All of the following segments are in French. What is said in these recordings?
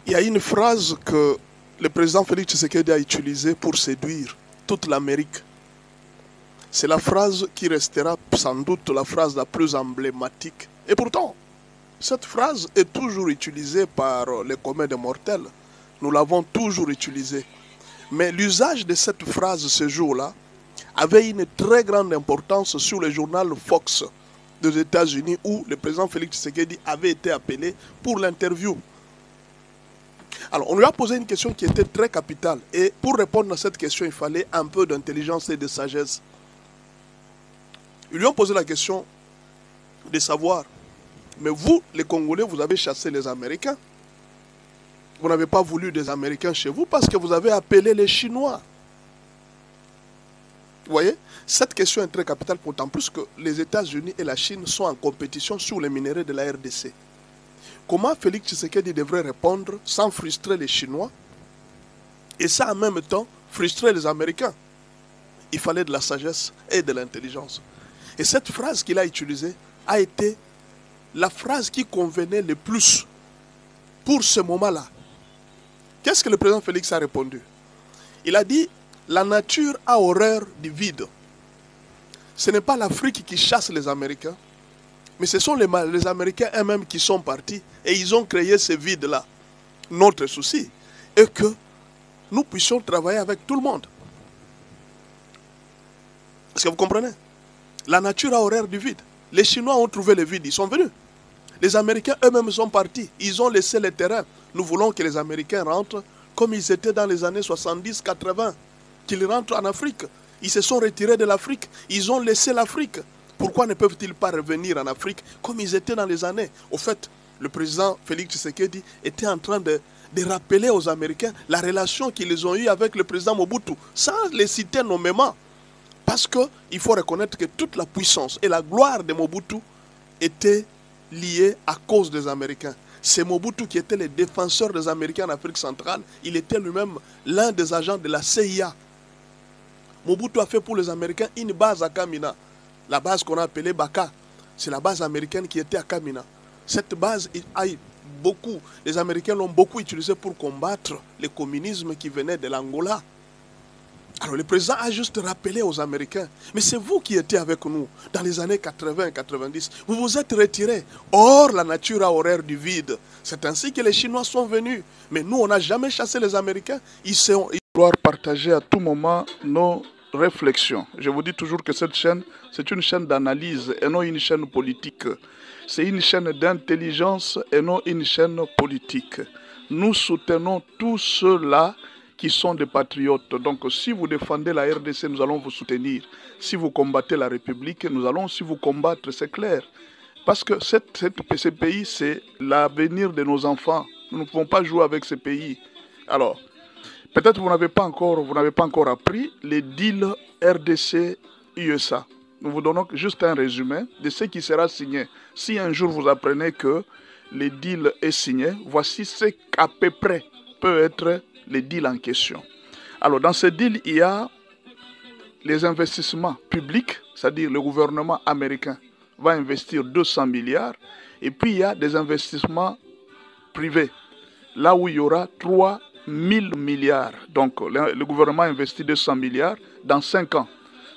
Il y a une phrase que le président Félix Tshisekedi a utilisée pour séduire toute l'Amérique. C'est la phrase qui restera sans doute la phrase la plus emblématique. Et pourtant, cette phrase est toujours utilisée par les communs des mortels. Nous l'avons toujours utilisée. Mais l'usage de cette phrase ce jour-là avait une très grande importance sur le journal Fox des États-Unis où le président Félix Tshisekedi avait été appelé pour l'interview. Alors, on lui a posé une question qui était très capitale. Et pour répondre à cette question, il fallait un peu d'intelligence et de sagesse. Ils lui ont posé la question de savoir, mais vous, les Congolais, vous avez chassé les Américains. Vous n'avez pas voulu des Américains chez vous parce que vous avez appelé les Chinois. Vous voyez, cette question est très capitale, d'autant plus que les États-Unis et la Chine sont en compétition sur les minéraux de la RDC. Comment Félix Tshisekedi devrait répondre sans frustrer les Chinois et ça en même temps frustrer les Américains? Il fallait de la sagesse et de l'intelligence. Et cette phrase qu'il a utilisée a été la phrase qui convenait le plus pour ce moment-là. Qu'est-ce que le président Félix a répondu? Il a dit, la nature a horreur du vide. Ce n'est pas l'Afrique qui chasse les Américains, mais ce sont les Américains eux-mêmes qui sont partis et ils ont créé ce vide-là. Notre souci est que nous puissions travailler avec tout le monde. Est-ce que vous comprenez? La nature a horreur du vide. Les Chinois ont trouvé le vide, ils sont venus. Les Américains eux-mêmes sont partis, ils ont laissé le terrain. Nous voulons que les Américains rentrent comme ils étaient dans les années 70-80, qu'ils rentrent en Afrique. Ils se sont retirés de l'Afrique, ils ont laissé l'Afrique. Pourquoi ne peuvent-ils pas revenir en Afrique comme ils étaient dans les années? Au fait, le président Félix Tshisekedi était en train de rappeler aux Américains la relation qu'ils ont eue avec le président Mobutu, sans les citer nommément. Parce qu'il faut reconnaître que toute la puissance et la gloire de Mobutu étaient liées à cause des Américains. C'est Mobutu qui était le défenseur des Américains en Afrique centrale. Il était lui-même l'un des agents de la CIA. Mobutu a fait pour les Américains une base à Kamina. La base qu'on a appelée Baka. C'est la base américaine qui était à Kamina. Cette base, les Américains l'ont beaucoup utilisée pour combattre le communisme qui venait de l'Angola. Alors le président a juste rappelé aux Américains, mais c'est vous qui étiez avec nous dans les années 80-90. Vous vous êtes retirés. Or, la nature a horreur du vide. C'est ainsi que les Chinois sont venus. Mais nous, on n'a jamais chassé les Américains. Ils vouloir partager à tout moment nos réflexions. Je vous dis toujours que cette chaîne, c'est une chaîne d'analyse et non une chaîne politique. C'est une chaîne d'intelligence et non une chaîne politique. Nous soutenons tous ceux-là qui sont des patriotes. Donc si vous défendez la RDC, nous allons vous soutenir. Si vous combattez la République, nous allons aussi vous combattre, c'est clair. Parce que ce pays, c'est l'avenir de nos enfants. Nous ne pouvons pas jouer avec ce pays. Alors, peut-être vous n'avez pas encore appris les deals RDC-USA. Nous vous donnons juste un résumé de ce qui sera signé. Si un jour vous apprenez que le deal est signé, voici ce qu'à peu près peut être les deals en question. Alors, dans ce deal, il y a les investissements publics, c'est-à-dire le gouvernement américain va investir 200 milliards, et puis il y a des investissements privés, là où il y aura 3 000 milliards. Donc, le gouvernement investit 200 milliards dans 5 ans,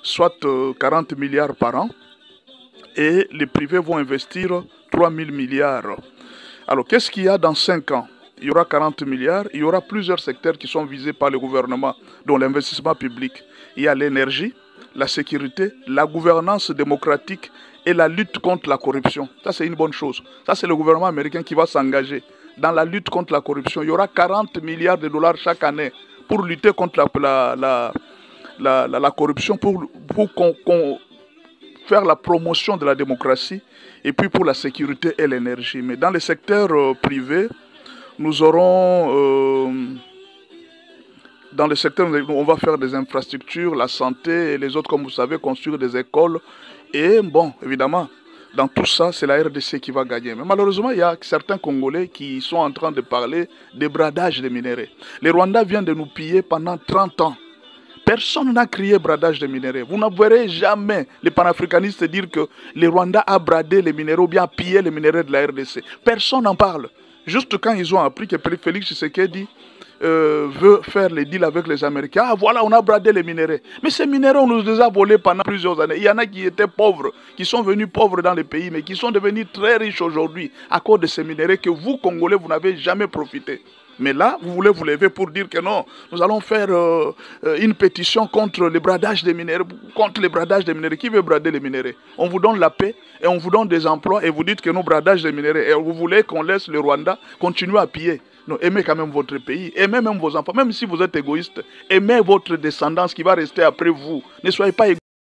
soit 40 milliards par an, et les privés vont investir 3 000 milliards. Alors, qu'est-ce qu'il y a dans 5 ans? Il y aura 40 milliards, il y aura plusieurs secteurs qui sont visés par le gouvernement, dont l'investissement public. Il y a l'énergie, la sécurité, la gouvernance démocratique et la lutte contre la corruption. Ça, c'est une bonne chose. Ça, c'est le gouvernement américain qui va s'engager dans la lutte contre la corruption. Il y aura 40 milliards de dollars chaque année pour lutter contre la corruption, pour faire la promotion de la démocratie et puis pour la sécurité et l'énergie. Mais dans le secteur privé, nous aurons, dans le secteur, on va faire des infrastructures, la santé et les autres, comme vous savez, construire des écoles. Et bon, évidemment, dans tout ça, c'est la RDC qui va gagner. Mais malheureusement, il y a certains Congolais qui sont en train de parler des bradages de minéraux. Le Rwanda vient de nous piller pendant 30 ans. Personne n'a crié bradage de minéraux. Vous ne verrez jamais les panafricanistes dire que le Rwanda a bradé les minéraux ou bien a pillé les minéraux de la RDC. Personne n'en parle. Juste quand ils ont appris que Félix Tshisekedi veut faire les deals avec les Américains, ah voilà, on a bradé les minéraux. Mais ces minéraux, on nous les a volés pendant plusieurs années. Il y en a qui étaient pauvres, qui sont venus pauvres dans le pays, mais qui sont devenus très riches aujourd'hui à cause de ces minéraux que vous, Congolais, vous n'avez jamais profité. Mais là, vous voulez vous lever pour dire que non, nous allons faire une pétition contre le bradage des minéraux. Contre le bradage des minéraux. Qui veut brader les minéraux? On vous donne la paix et on vous donne des emplois et vous dites que nous bradage des minéraux. Et vous voulez qu'on laisse le Rwanda continuer à piller. Non, aimez quand même votre pays, aimez même vos enfants, même si vous êtes égoïste, aimez votre descendance qui va rester après vous. Ne soyez pas égoïste.